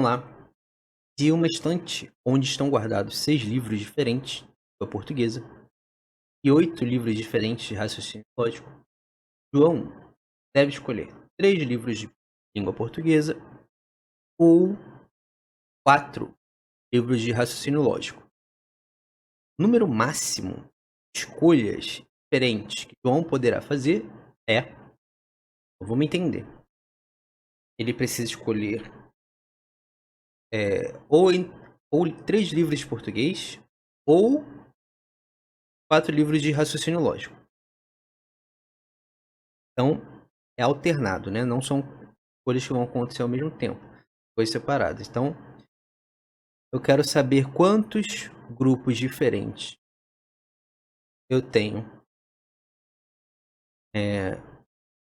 Vamos lá. De uma estante onde estão guardados 6 livros diferentes de língua portuguesa e 8 livros diferentes de raciocínio lógico, João deve escolher 3 livros de língua portuguesa ou 4 livros de raciocínio lógico. O número máximo de escolhas diferentes que João poderá fazer é, vamos entender, ele precisa escolher ou 3 livros de português ou 4 livros de raciocínio lógico. Então, é alternado, né? Não são coisas que vão acontecer ao mesmo tempo, coisas separadas. Então, eu quero saber quantos grupos diferentes eu tenho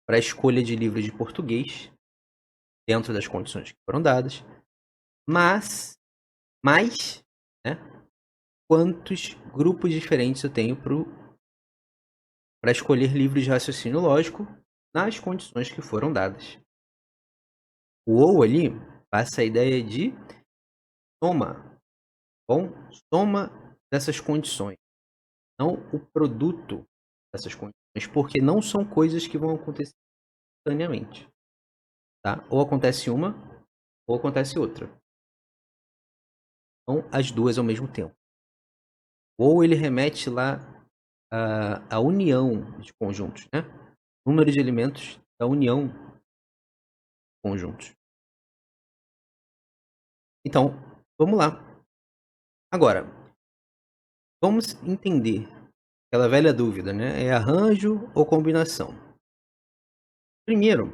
para a escolha de livros de português, dentro das condições que foram dadas, mas mais, né, quantos grupos diferentes eu tenho para escolher livros de raciocínio lógico nas condições que foram dadas. O ou ali passa a ideia de soma, bom? Soma dessas condições, não o produto dessas condições, porque não são coisas que vão acontecer simultaneamente, tá? Ou acontece uma, ou acontece outra. Então, as duas ao mesmo tempo. Ou ele remete lá à união de conjuntos, né? Número de elementos da união de conjuntos. Então, vamos lá. Agora, vamos entender aquela velha dúvida, né? É arranjo ou combinação? Primeiro,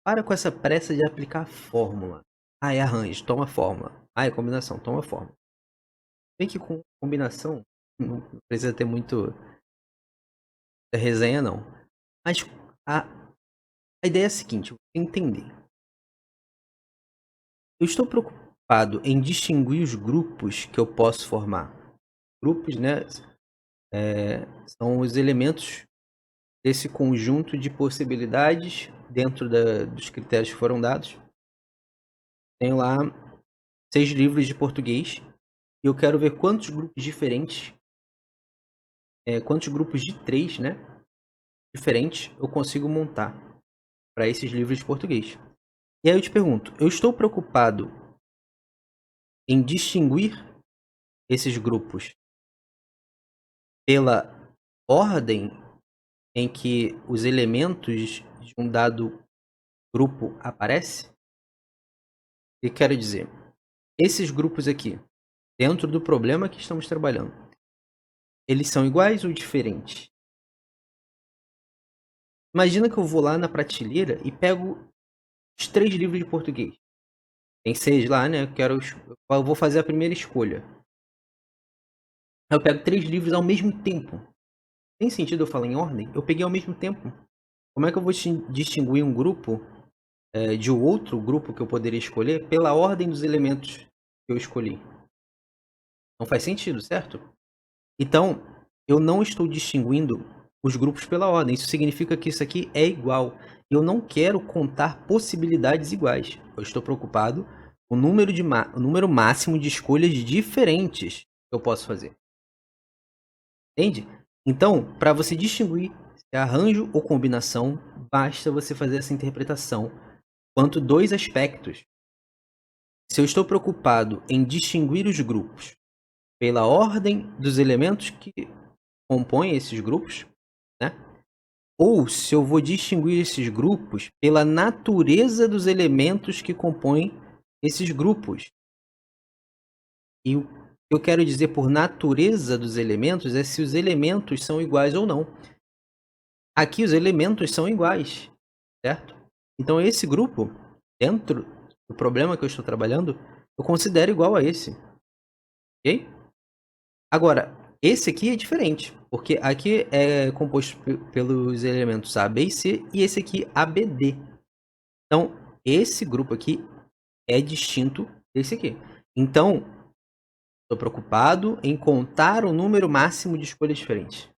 para com essa pressa de aplicar a fórmula. Ah, é arranjo, toma a fórmula. Ah, é combinação, toma a fórmula. Bem que com combinação não precisa ter muito resenha, não. Mas a ideia é a seguinte, entender. Eu estou preocupado em distinguir os grupos que eu posso formar. Grupos, né, são os elementos desse conjunto de possibilidades dentro dos critérios que foram dados. Tenho lá 6 livros de português e eu quero ver quantos grupos diferentes, quantos grupos de 3, né, diferentes eu consigo montar para esses livros de português. E aí eu te pergunto, eu estou preocupado em distinguir esses grupos pela ordem em que os elementos de um dado grupo aparecem? O que quero dizer? Esses grupos aqui, dentro do problema que estamos trabalhando, eles são iguais ou diferentes? Imagina que eu vou lá na prateleira e pego os 3 livros de português. Tem 6 lá, né? Eu vou fazer a primeira escolha. Eu pego 3 livros ao mesmo tempo. Tem sentido eu falar em ordem? Eu peguei ao mesmo tempo. Como é que eu vou distinguir um grupo de outro grupo que eu poderia escolher pela ordem dos elementos que eu escolhi? Não faz sentido, certo? Então, eu não estou distinguindo os grupos pela ordem. Isso significa que isso aqui é igual. Eu não quero contar possibilidades iguais. Eu estou preocupado com o número máximo de escolhas diferentes que eu posso fazer. Entende? Então, para você distinguir se é arranjo ou combinação, basta você fazer essa interpretação quanto 2 aspectos. Se eu estou preocupado em distinguir os grupos pela ordem dos elementos que compõem esses grupos, né? Ou se eu vou distinguir esses grupos pela natureza dos elementos que compõem esses grupos. E o que eu quero dizer por natureza dos elementos é se os elementos são iguais ou não. Aqui os elementos são iguais, certo? Então esse grupo, dentro do problema que eu estou trabalhando, eu considero igual a esse. Ok? Agora, esse aqui é diferente, porque aqui é composto pelos elementos A, B e C, e esse aqui ABD. Então, esse grupo aqui é distinto desse aqui. Então, estou preocupado em contar o número máximo de escolhas diferentes.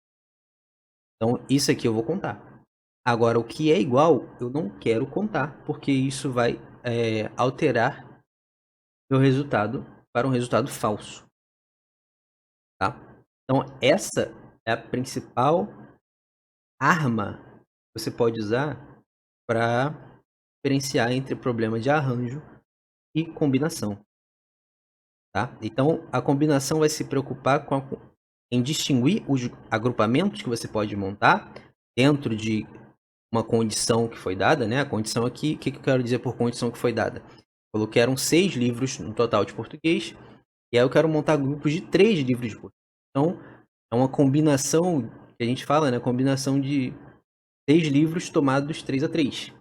Então, isso aqui eu vou contar. Agora, o que é igual, eu não quero contar, porque isso vai alterar meu resultado para um resultado falso. Tá? Então, essa é a principal arma que você pode usar para diferenciar entre problema de arranjo e combinação. Tá? Então, a combinação vai se preocupar em distinguir os agrupamentos que você pode montar dentro de uma condição que foi dada, né? A condição aqui, o que eu quero dizer por condição que foi dada? Coloquei eram 6 livros no total de português, e aí eu quero montar grupos de 3 livros de português. Então, é uma combinação, que a gente fala, né? Combinação de 6 livros tomados 3 a 3.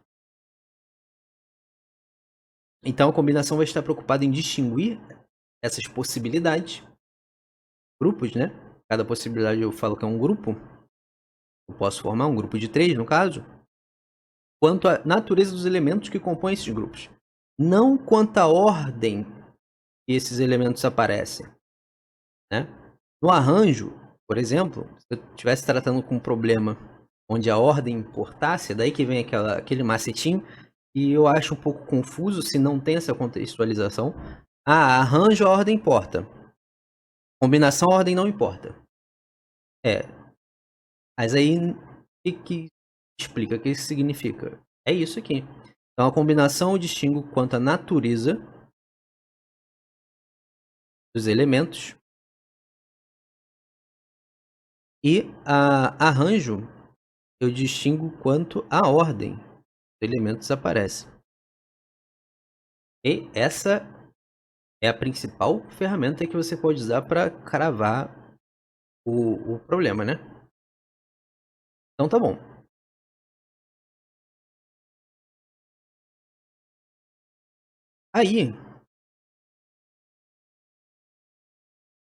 Então, a combinação vai estar preocupada em distinguir essas possibilidades, grupos, né? Cada possibilidade eu falo que é um grupo. Eu posso formar um grupo de 3, no caso. Quanto à natureza dos elementos que compõem esses grupos. Não quanto à ordem que esses elementos aparecem. Né? No arranjo, por exemplo, se eu estivesse tratando com um problema onde a ordem importasse, daí que vem aquele macetinho, e eu acho um pouco confuso se não tem essa contextualização. Arranjo, a ordem importa. Combinação, a ordem não importa. Mas aí, o que explica? O que isso significa? É isso aqui. Então, a combinação eu distingo quanto à natureza dos elementos. E a arranjo eu distingo quanto à ordem dos elementos aparece. E essa é a principal ferramenta que você pode usar para cravar o problema, né? Então tá bom. Aí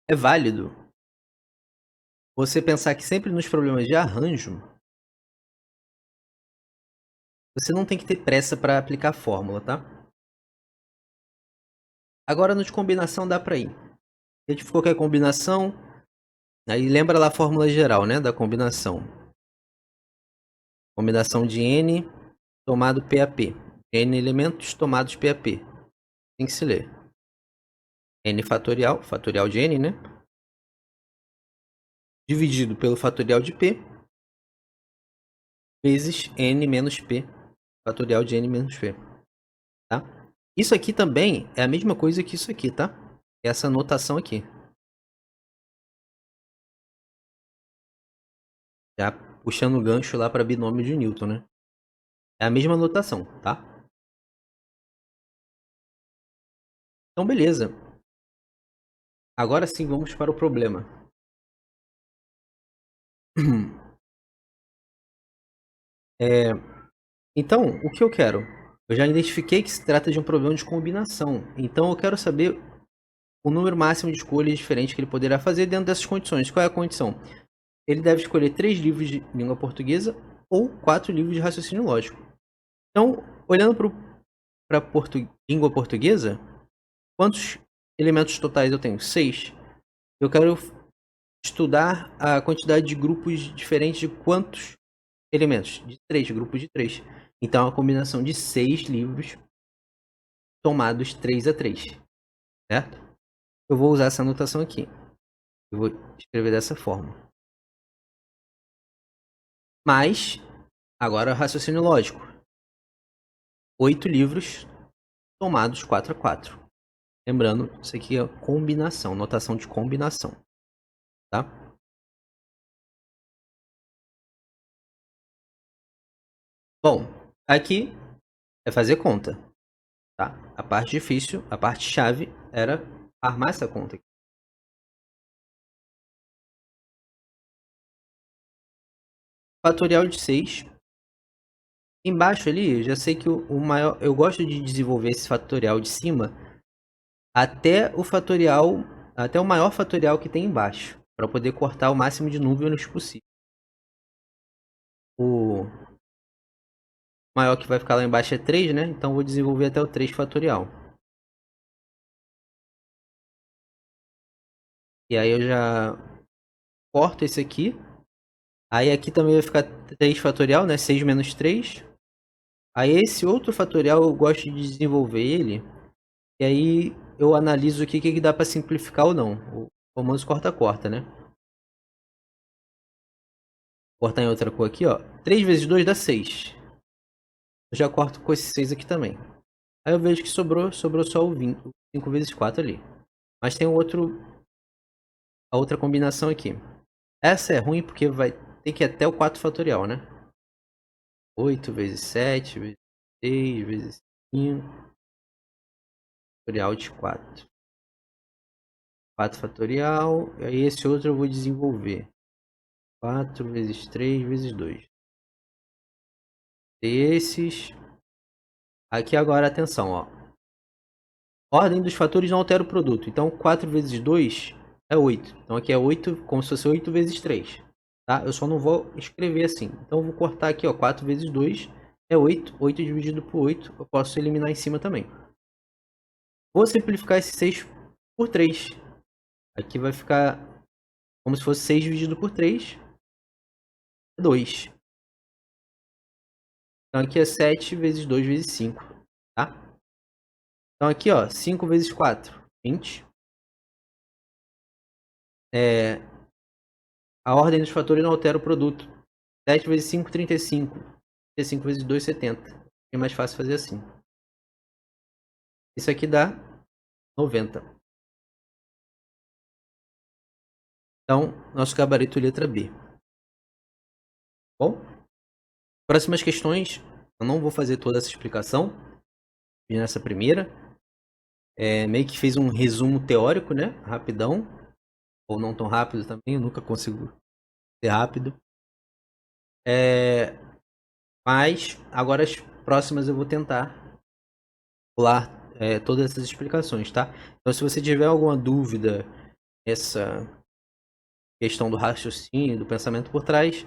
é válido você pensar que sempre nos problemas de arranjo você não tem que ter pressa para aplicar a fórmula, tá? Agora no de combinação dá para ir. A gente ficou com a combinação. Aí lembra lá a fórmula geral, né? Da combinação. Combinação de N tomado PAP. N elementos tomados PAP. Tem que se ler. N fatorial, fatorial de N, né? Dividido pelo fatorial de P. Vezes N menos P. Fatorial de N menos P. Tá? Isso aqui também é a mesma coisa que isso aqui, tá? Essa notação aqui. Já puxando o gancho lá para binômio de Newton, né? É a mesma notação, tá? Então, beleza. Agora sim, vamos para o problema. Então, o que eu quero? Eu já identifiquei que se trata de um problema de combinação. Então, eu quero saber o número máximo de escolhas diferentes que ele poderá fazer dentro dessas condições. Qual é a condição? Ele deve escolher 3 livros de língua portuguesa ou 4 livros de raciocínio lógico. Então, olhando para a língua portuguesa, quantos elementos totais eu tenho? 6. Eu quero estudar a quantidade de grupos diferentes de quantos elementos? De 3, grupos de 3. Então, é uma combinação de 6 livros tomados 3 a 3. Certo? Eu vou usar essa anotação aqui. Eu vou escrever dessa forma. Mas, agora raciocínio lógico. 8 livros tomados 4 a 4. Lembrando, isso aqui é combinação, notação de combinação. Tá? Bom, aqui é fazer conta. Tá? A parte difícil, a parte chave era armar essa conta aqui. Fatorial de 6. Embaixo ali, eu já sei que o maior... Eu gosto de desenvolver esse fatorial de cima até o fatorial... Até o maior fatorial que tem embaixo. Para poder cortar o máximo de números possível. O maior que vai ficar lá embaixo é 3, né? Então vou desenvolver até o 3 fatorial. E aí eu já corto esse aqui. Aí aqui também vai ficar 3 fatorial, né? 6 menos 3. Aí esse outro fatorial eu gosto de desenvolver ele. E aí eu analiso aqui o que dá para simplificar ou não. O famoso corta-corta, né? Vou cortar em outra cor aqui, ó. 3 vezes 2 dá 6. Eu já corto com esse 6 aqui também. Aí eu vejo que sobrou só o 20, 5 vezes 4 ali. Mas tem a outra combinação aqui. Essa é ruim porque vai ter que ir até o 4 fatorial, né? 8 vezes 7 vezes 6 vezes 5 fatorial de 4. 4 fatorial. E aí esse outro eu vou desenvolver. 4 vezes 3 vezes 2. Esses. Aqui agora, atenção, ó. Ordem dos fatores não altera o produto. Então 4 vezes 2 é 8. Então aqui é 8, como se fosse 8 vezes 3. Tá? Eu só não vou escrever assim. Então eu vou cortar aqui, ó. 4 vezes 2 é 8. 8 dividido por 8 eu posso eliminar em cima também. Vou simplificar esse 6 por 3. Aqui vai ficar como se fosse 6 dividido por 3. É 2. Então aqui é 7 vezes 2 vezes 5. Tá? Então aqui, ó. 5 vezes 4, 20. A ordem dos fatores não altera o produto. 7 vezes 5, 35. 35 vezes 2, 70. É mais fácil fazer assim. Isso aqui dá 90. Então, nosso gabarito letra B. Bom, próximas questões, eu não vou fazer toda essa explicação. Nessa primeira, meio que fez um resumo teórico, né? Rapidão. Ou não tão rápido também, eu nunca consigo ser rápido. Mas, agora as próximas eu vou tentar pular todas essas explicações, tá? Então, se você tiver alguma dúvida, essa questão do raciocínio, do pensamento por trás,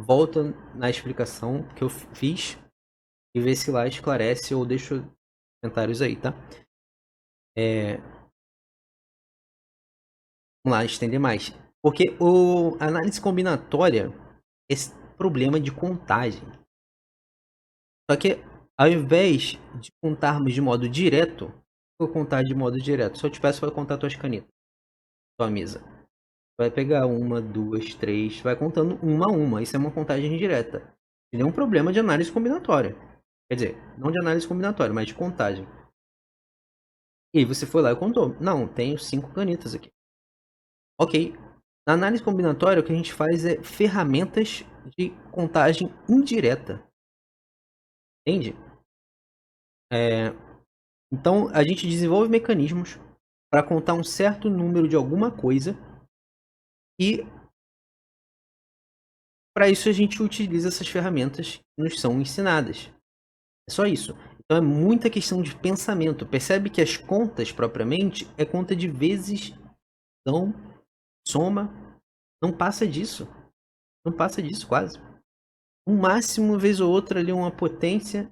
volta na explicação que eu fiz e vê se lá esclarece ou deixa comentários aí, tá? Vamos lá, estender mais. Porque a análise combinatória é esse problema de contagem. Só que ao invés de contarmos de modo direto, eu vou contar de modo direto. Se eu te peço, vai contar tuas canetas, tua mesa. Vai pegar 1, 2, 3, vai contando uma a uma. Isso é uma contagem direta. E nenhum problema de análise combinatória. Quer dizer, não de análise combinatória, mas de contagem. E aí você foi lá e contou. Não, tenho 5 canetas aqui. Ok. Na análise combinatória, o que a gente faz é ferramentas de contagem indireta. Entende? Então, a gente desenvolve mecanismos para contar um certo número de alguma coisa e para isso a gente utiliza essas ferramentas que nos são ensinadas. É só isso. Então é muita questão de pensamento. Percebe que as contas propriamente é conta de vezes, então, soma. Não passa disso. Não passa disso quase. O máximo, uma vez ou outra, ali uma potência.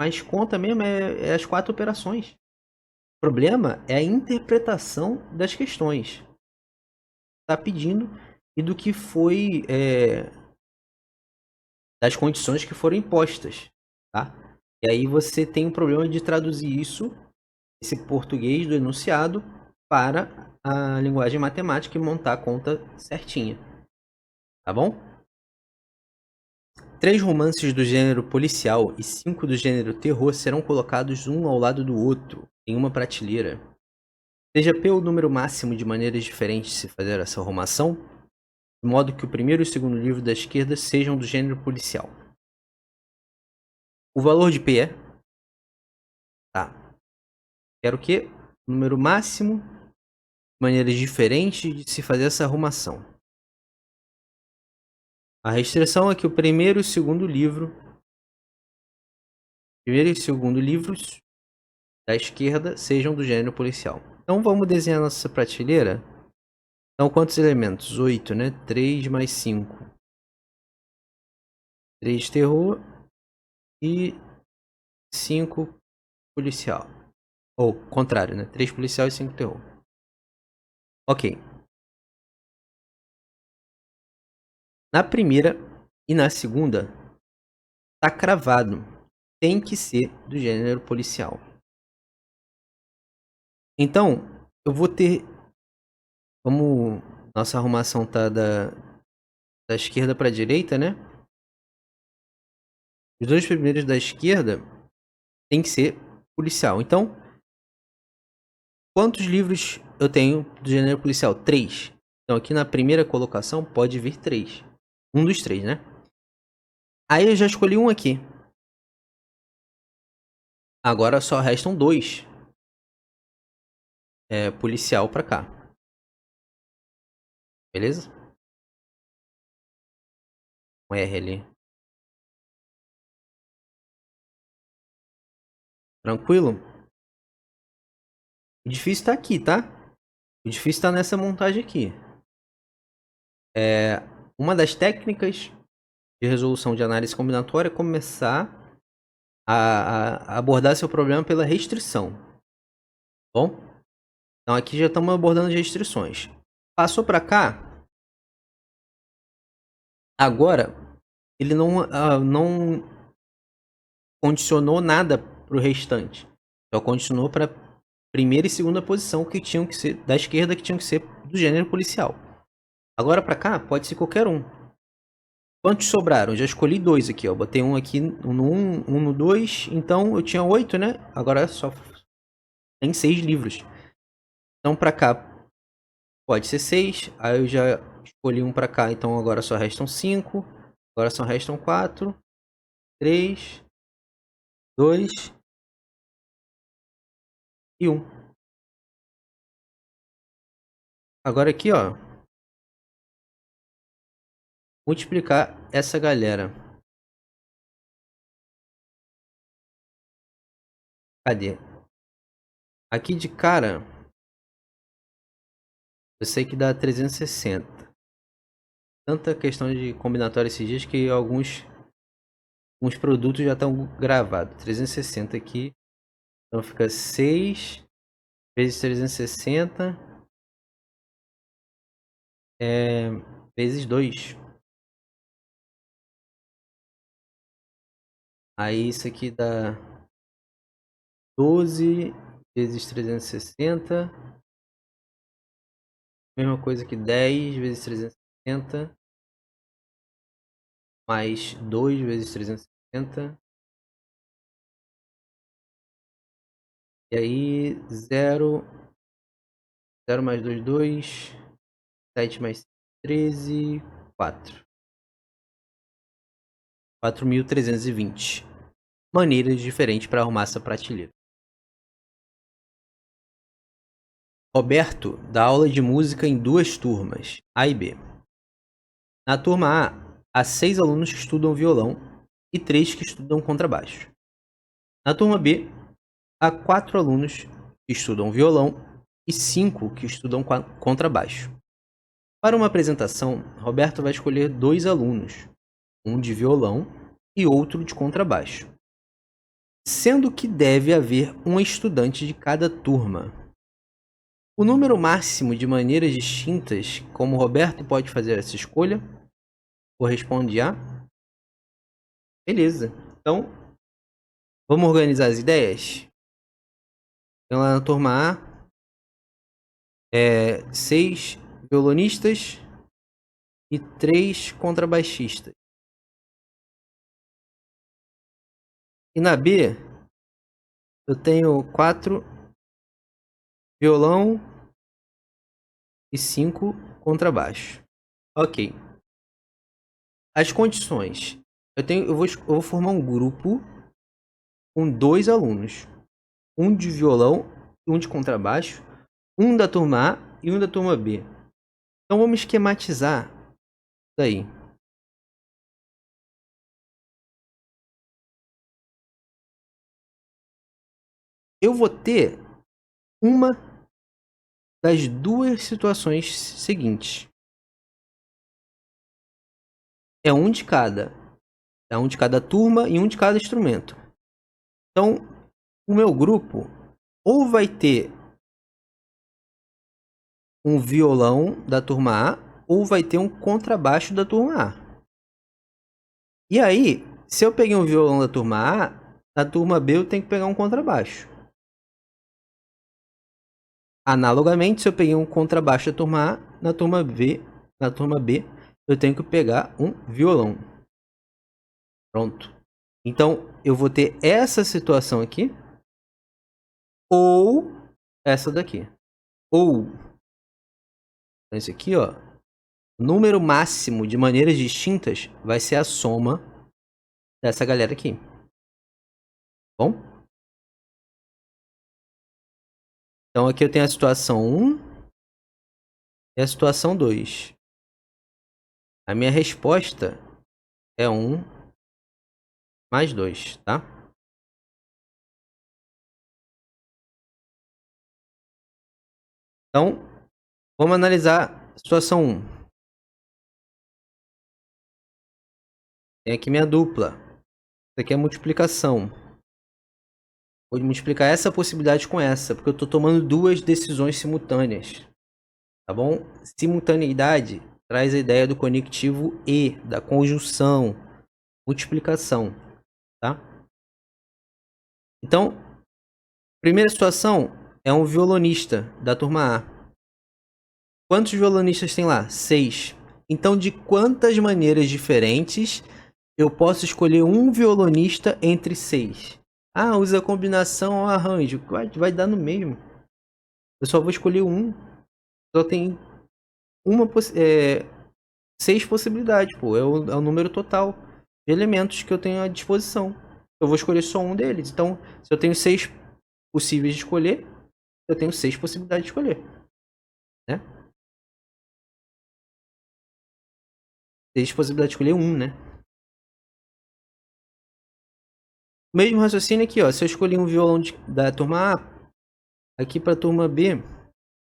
Mas conta mesmo é as 4 operações. O problema é a interpretação das questões. Está pedindo e do que foi das condições que foram impostas, tá? E aí você tem o problema de traduzir isso, esse português do enunciado, para a linguagem matemática e montar a conta certinha, tá bom? 3 romances do gênero policial e 5 do gênero terror serão colocados um ao lado do outro, em uma prateleira. Seja P o número máximo de maneiras diferentes de se fazer essa arrumação, de modo que o primeiro e o segundo livro da esquerda sejam do gênero policial. O valor de P é... Tá. Quero o quê? Número máximo, maneiras diferentes de se fazer essa arrumação. A restrição é que o primeiro e o segundo livros da esquerda sejam do gênero policial. Então vamos desenhar nossa prateleira. Então quantos elementos? 8, né? 3 mais 5. 3 terror e 5 policial. Ou contrário, né? 3 policial e 5 terror. Ok. Na primeira e na segunda, tá cravado. Tem que ser do gênero policial. Então, eu vou ter... Como nossa arrumação tá da esquerda para a direita, né? Os dois primeiros da esquerda tem que ser policial. Então, quantos livros eu tenho do gênero policial? 3. Então, aqui na primeira colocação pode vir 3. Um dos 3, né? Aí eu já escolhi um aqui. Agora só restam 2. Policial pra cá. Beleza? Um R ali. Tranquilo? O difícil tá aqui, tá? O difícil tá nessa montagem aqui. Uma das técnicas de resolução de análise combinatória é começar a abordar seu problema pela restrição. Bom? Então aqui já estamos abordando as restrições. Passou para cá. Agora, ele não condicionou nada para o restante. Só condicionou para primeira e segunda posição que tinham que ser da esquerda, que tinham que ser do gênero policial. Agora para cá pode ser qualquer um. Quantos sobraram? Já escolhi 2 aqui, ó. Botei um aqui no 1, um no 2. Então eu tinha 8, né? Agora só tem 6 livros. Então para cá pode ser 6. Aí eu já escolhi um para cá, então agora só restam 5. Agora só restam 4, 3, 2 e 1. Agora aqui, ó. Multiplicar essa galera. Cadê? Aqui de cara, eu sei que dá 360. Tanta questão de combinatória esses dias que alguns produtos já estão gravados. 360 aqui. Então fica 6 vezes 360 vezes 2. Aí isso aqui dá 12 vezes 360. Mesma coisa que 10 vezes 360. Mais 2 vezes 360. E aí 0. 0 mais 2, 2. 7 mais 13, 4. 4.320. Maneiras diferentes para arrumar essa prateleira. Roberto dá aula de música em 2 turmas, A e B. Na turma A, há 6 alunos que estudam violão e 3 que estudam contrabaixo. Na turma B, há 4 alunos que estudam violão e 5 que estudam contrabaixo. Para uma apresentação, Roberto vai escolher 2 alunos, um de violão e outro de contrabaixo, sendo que deve haver um estudante de cada turma. O número máximo de maneiras distintas como Roberto pode fazer essa escolha corresponde a... Beleza. Então, vamos organizar as ideias? Então, lá na turma A, 6 violonistas e 3 contrabaixistas. E na B, eu tenho 4 violão e 5 contrabaixo. Ok. As condições. Eu vou formar um grupo com 2 alunos. Um de violão e um de contrabaixo. Um da turma A e um da turma B. Então vamos esquematizar isso aí. Eu vou ter uma das 2 situações seguintes. É um de cada. É um de cada turma e um de cada instrumento. Então, o meu grupo ou vai ter um violão da turma A ou vai ter um contrabaixo da turma A. E aí, se eu peguei um violão da turma A, na turma B eu tenho que pegar um contrabaixo. Analogamente, se eu peguei um contrabaixo da turma A, na turma B, eu tenho que pegar um violão. Pronto. Então, eu vou ter essa situação aqui, ou essa daqui. Ou, esse aqui, ó, o número máximo de maneiras distintas vai ser a soma dessa galera aqui. Bom? Então, aqui eu tenho a situação 1 e a situação 2. A minha resposta é 1 mais 2, tá? Então, vamos analisar a situação 1. Tem aqui minha dupla. Isso aqui é multiplicação. Vou multiplicar essa possibilidade com essa, porque eu estou tomando duas decisões simultâneas. Tá bom? Simultaneidade traz a ideia do conectivo e, da conjunção, multiplicação, tá? Então, primeira situação é um violonista da turma A. Quantos violonistas tem lá? 6. Então, de quantas maneiras diferentes eu posso escolher um violonista entre 6? Ah, usa combinação ou arranjo. Vai dar no mesmo. Eu só vou escolher um. Só tem uma 6 possibilidades, pô. É o número total de elementos que eu tenho à disposição. Eu vou escolher só um deles. Então, se eu tenho 6 possíveis de escolher, eu tenho 6 possibilidades de escolher, né? 6 possibilidades de escolher um, né? O mesmo raciocínio aqui, ó. Se eu escolher um violão da turma A, aqui pra turma B,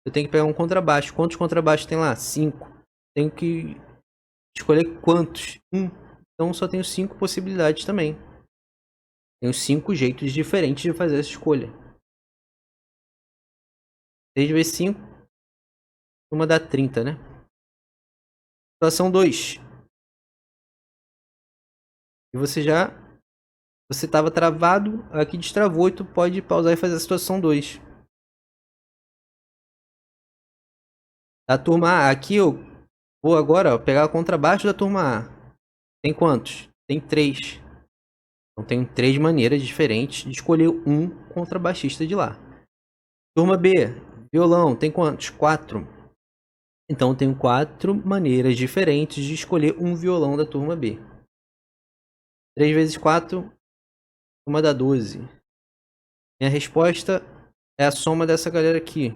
eu tenho que pegar um contrabaixo. Quantos contrabaixos tem lá? 5. Tenho que escolher quantos? Então só tenho 5 possibilidades também. Tenho 5 jeitos diferentes de fazer essa escolha. 6 vezes 5, uma dá 30, né? Situação 2. E você estava travado, aqui destravou e tu pode pausar e fazer a situação 2. Da turma A, aqui eu vou agora pegar o contrabaixo da turma A. Tem quantos? Tem 3. Então tem 3 maneiras diferentes de escolher um contrabaixista de lá. Turma B, violão, tem quantos? 4. Então eu tenho 4 maneiras diferentes de escolher um violão da turma B. 3 vezes 4, uma dá 12. Minha resposta é a soma dessa galera aqui.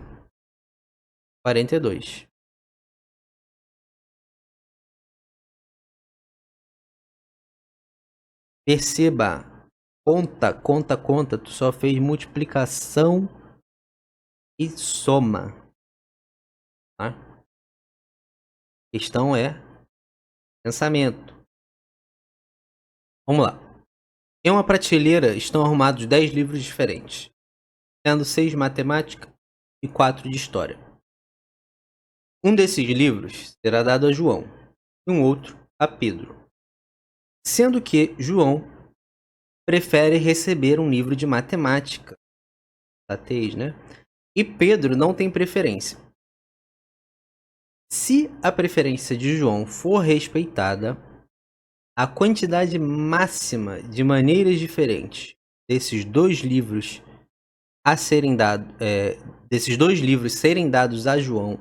42. Perceba. Conta. Tu só fez multiplicação e soma. Tá? A questão é pensamento. Vamos lá. Em uma prateleira estão arrumados 10 livros diferentes, sendo 6 de matemática e 4 de história. Um desses livros será dado a João e um outro a Pedro, sendo que João prefere receber um livro de matemática, Tateis, né? E Pedro não tem preferência. Se a preferência de João for respeitada, a quantidade máxima de maneiras diferentes desses dois livros a serem dados, desses dois livros serem dados a João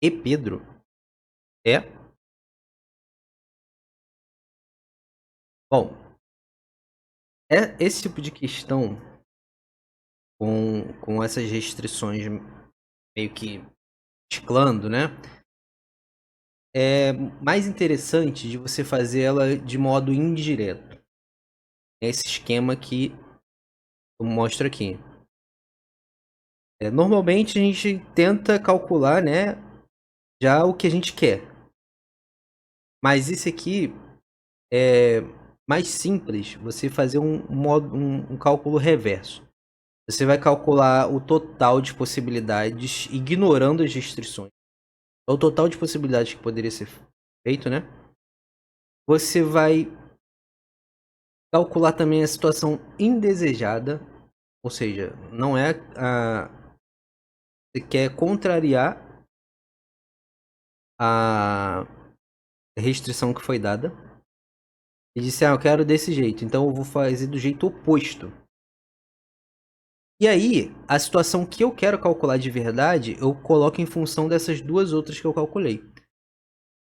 e Pedro é, bom, é esse tipo de questão com essas restrições meio que mesclando, né? É mais interessante de você fazer ela de modo indireto. Esse esquema que eu mostro aqui. Normalmente a gente tenta calcular, né, já o que a gente quer. Mas esse aqui é mais simples, você fazer um cálculo reverso. Você vai calcular o total de possibilidades, ignorando as restrições. O total de possibilidades que poderia ser feito, né? Você vai calcular também a situação indesejada, ou seja, não é você quer contrariar a restrição que foi dada. E disse, eu quero desse jeito, então eu vou fazer do jeito oposto. E aí, a situação que eu quero calcular de verdade, eu coloco em função dessas duas outras que eu calculei.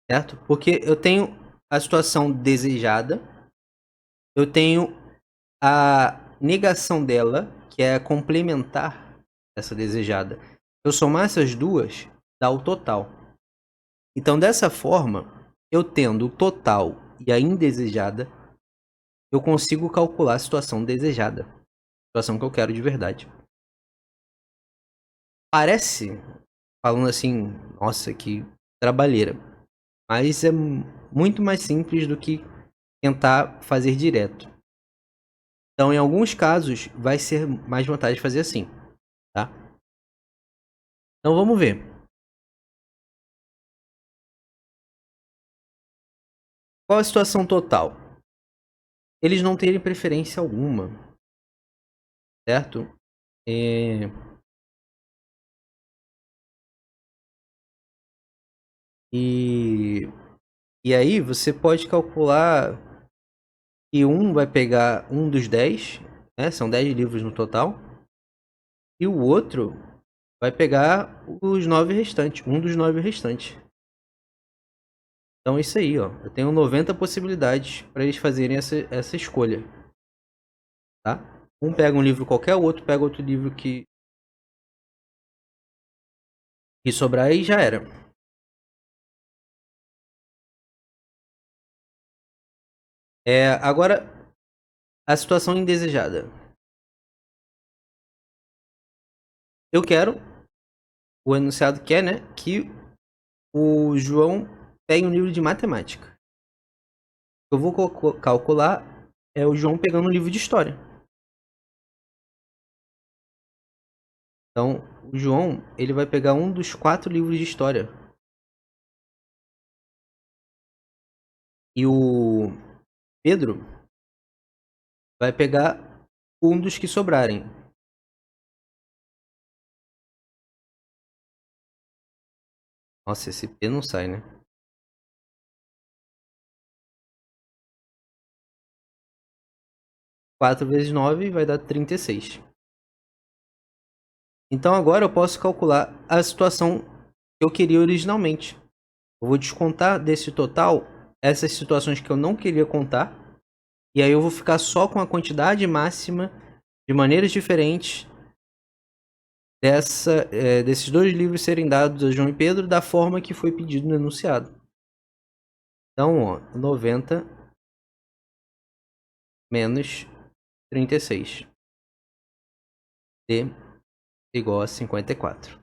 Certo? Porque eu tenho a situação desejada, eu tenho a negação dela, que é complementar essa desejada. Eu somar essas duas, dá o total. Então, dessa forma, eu tendo o total e a indesejada, eu consigo calcular a situação desejada. A situação que eu quero de verdade. Parece, falando assim, nossa, que trabalheira. Mas é muito mais simples do que tentar fazer direto. Então, em alguns casos, vai ser mais vantagem fazer assim, tá? Então, vamos ver. Qual a situação total? Eles não terem preferência alguma, certo? E, e aí, você pode calcular que um vai pegar um dos 10, né? São 10 livros no total. E o outro vai pegar os 9 restantes, um dos 9 restantes. Então é isso aí, ó. Eu tenho 90 possibilidades para eles fazerem essa escolha, tá? Um pega um livro qualquer, o outro pega outro livro que sobrar e já era. Agora, a situação indesejada. Eu quero, o enunciado quer, né, que o João pegue um livro de matemática. Eu vou calcular o João pegando um livro de história. Então, o João, ele vai pegar um dos 4 livros de história. E o Pedro vai pegar um dos que sobrarem. Nossa, esse P não sai, né? 4 vezes 9 vai dar 36. Então agora eu posso calcular a situação que eu queria originalmente. Eu vou descontar desse total essas situações que eu não queria contar. E aí eu vou ficar só com a quantidade máxima de maneiras diferentes desses 2 livros serem dados a João e Pedro da forma que foi pedido no enunciado. Então, ó, 90 menos 36. D igual a 54.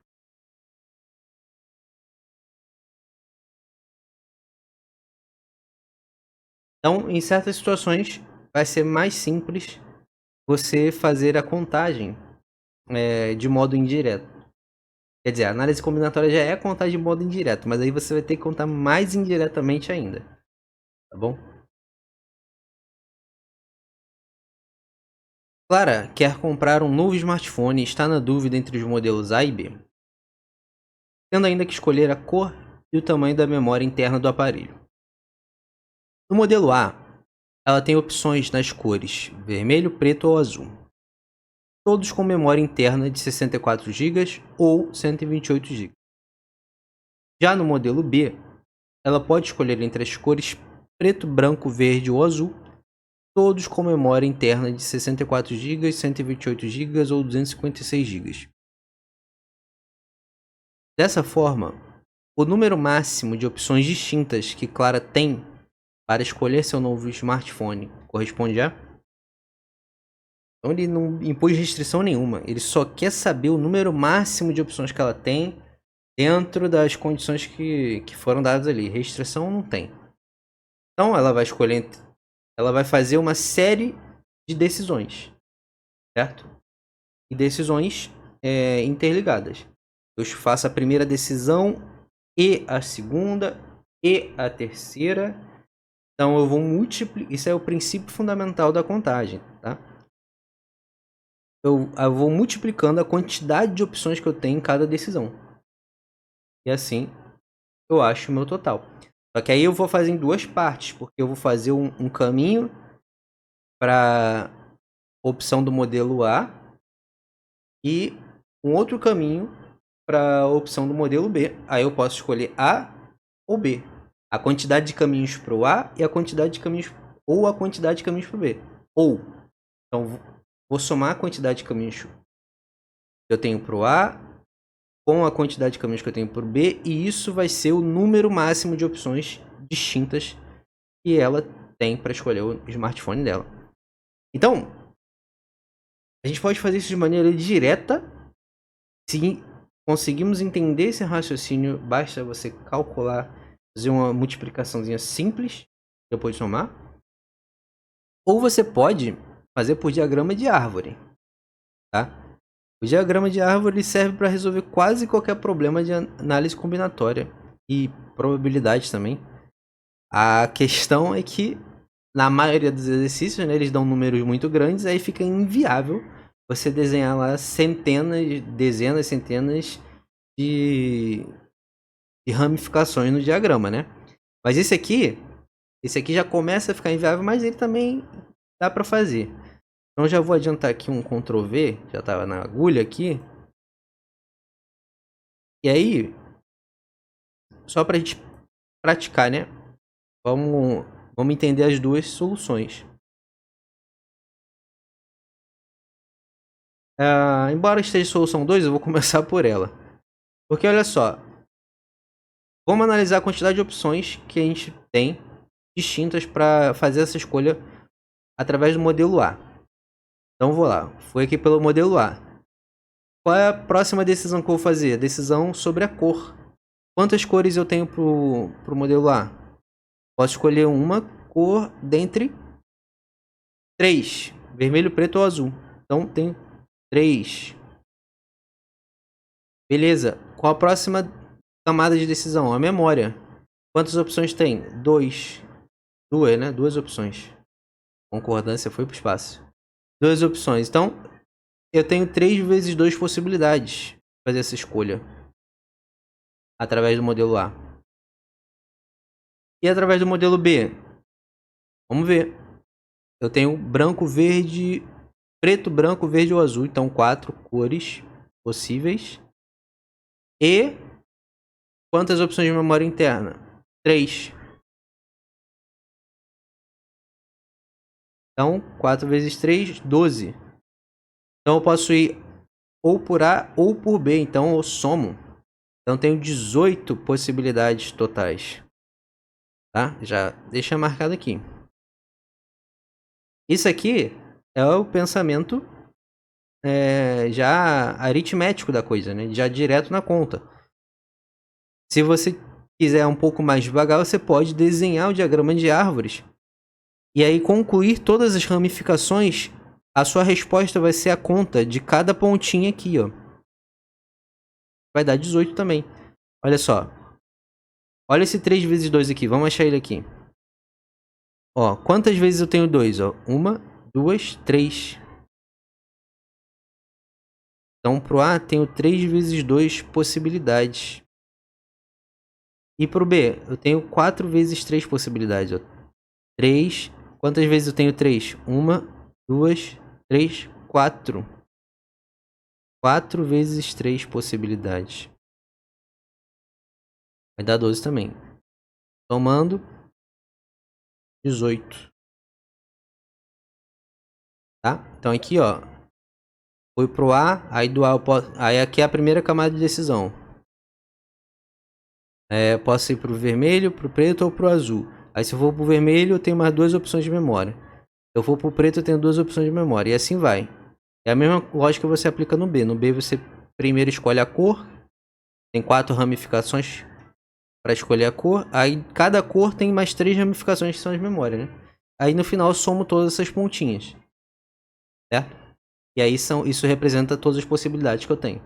Então, em certas situações, vai ser mais simples você fazer a contagem de modo indireto. Quer dizer, a análise combinatória já é contar de modo indireto, mas aí você vai ter que contar mais indiretamente ainda. Tá bom? Clara quer comprar um novo smartphone e está na dúvida entre os modelos A e B, tendo ainda que escolher a cor e o tamanho da memória interna do aparelho. No modelo A, ela tem opções nas cores vermelho, preto ou azul, todos com memória interna de 64 GB ou 128 GB. Já no modelo B, ela pode escolher entre as cores preto, branco, verde ou azul, todos com memória interna de 64 GB, 128 GB ou 256 GB. Dessa forma, o número máximo de opções distintas que Clara tem para escolher seu novo smartphone corresponde a... Então ele não impôs restrição nenhuma, ele só quer saber o número máximo de opções que ela tem dentro das condições que foram dadas ali. Restrição não tem. Então ela vai escolher, ela vai fazer uma série de decisões, certo? E decisões interligadas. Eu faço a primeira decisão e a segunda e a terceira. Então eu vou multiplicar. Isso é o princípio fundamental da contagem, tá? eu vou multiplicando a quantidade de opções que eu tenho em cada decisão. E assim eu acho o meu total. Só que aí eu vou fazer em duas partes, porque eu vou fazer um caminho para opção do modelo A e um outro caminho para a opção do modelo B. Aí eu posso escolher A ou B. A quantidade de caminhos para o A e a quantidade de caminhos ou a quantidade de caminhos para o B. Ou então vou somar a quantidade de caminhos que eu tenho para o A com a quantidade de caminhos que eu tenho para o B, e isso vai ser o número máximo de opções distintas que ela tem para escolher o smartphone dela. Então, a gente pode fazer isso de maneira direta. Se conseguimos entender esse raciocínio, basta você calcular, fazer uma multiplicaçãozinha simples, depois de somar. Ou você pode fazer por diagrama de árvore, tá? O diagrama de árvore serve para resolver quase qualquer problema de análise combinatória e probabilidade também. A questão é que, na maioria dos exercícios, né, eles dão números muito grandes, aí fica inviável você desenhar lá dezenas, centenas de ramificações no diagrama, né? Mas esse aqui já começa a ficar inviável, mas ele também dá para fazer. Então já vou adiantar aqui um Ctrl V, já estava na agulha aqui. E aí, só para a gente praticar, né? Vamos entender as duas soluções. Embora esteja solução 2, eu vou começar por ela. Porque olha só, vamos analisar a quantidade de opções que a gente tem distintas para fazer essa escolha através do modelo A. Então vou lá, fui aqui pelo modelo A. Qual é a próxima decisão que eu vou fazer? A decisão sobre a cor. Quantas cores eu tenho pro modelo A? Posso escolher uma cor dentre 3. Vermelho, preto ou azul. Então tem 3. Beleza. Qual a próxima camada de decisão? A memória. Quantas opções tem? 2. Duas, né? Duas opções. Concordância foi pro espaço. Duas opções. Então, eu tenho 3 vezes 2 possibilidades de fazer essa escolha. Através do modelo A. E através do modelo B? Vamos ver. Eu tenho branco, verde, preto, branco, verde ou azul. Então, 4 cores possíveis. E quantas opções de memória interna? 3. Então, 4 vezes 3, 12. Então, eu posso ir ou por A ou por B. Então, eu somo. Então, tenho 18 possibilidades totais. Tá? Já deixa marcado aqui. Isso aqui é o pensamento já aritmético da coisa, né? Já direto na conta. Se você quiser um pouco mais devagar, você pode desenhar o diagrama de árvores e aí concluir todas as ramificações. A sua resposta vai ser a conta de cada pontinha aqui, ó. Vai dar 18 também. Olha só. Olha esse 3 vezes 2 aqui. Vamos achar ele aqui. Ó, quantas vezes eu tenho 2? Ó, 1, 2, 3. Então, pro A, tenho 3 vezes 2 possibilidades. E pro B, eu tenho 4 vezes 3 possibilidades. Ó. 3. Quantas vezes eu tenho 3? 1, 2, 3, 4. 4 vezes 3 possibilidades. Vai dar 12 também. Somando 18. Tá? Então aqui, ó. Foi pro A, aí do A eu posso... Aí aqui é a primeira camada de decisão. Posso ir pro vermelho, pro preto ou pro azul. Aí se eu for pro vermelho, eu tenho mais 2 opções de memória. Se eu for pro preto, eu tenho 2 opções de memória. E assim vai. É a mesma lógica que você aplica no B. No B você primeiro escolhe a cor. Tem 4 ramificações para escolher a cor. Aí cada cor tem mais 3 ramificações que são as memórias, né? Aí no final eu somo todas essas pontinhas. Certo? E aí isso representa todas as possibilidades que eu tenho.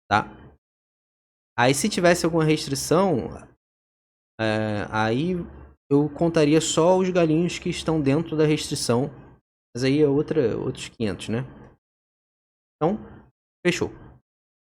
Tá? Aí se tivesse alguma restrição, aí eu contaria só os galinhos que estão dentro da restrição. Mas aí é outros 500, né? Então, fechou.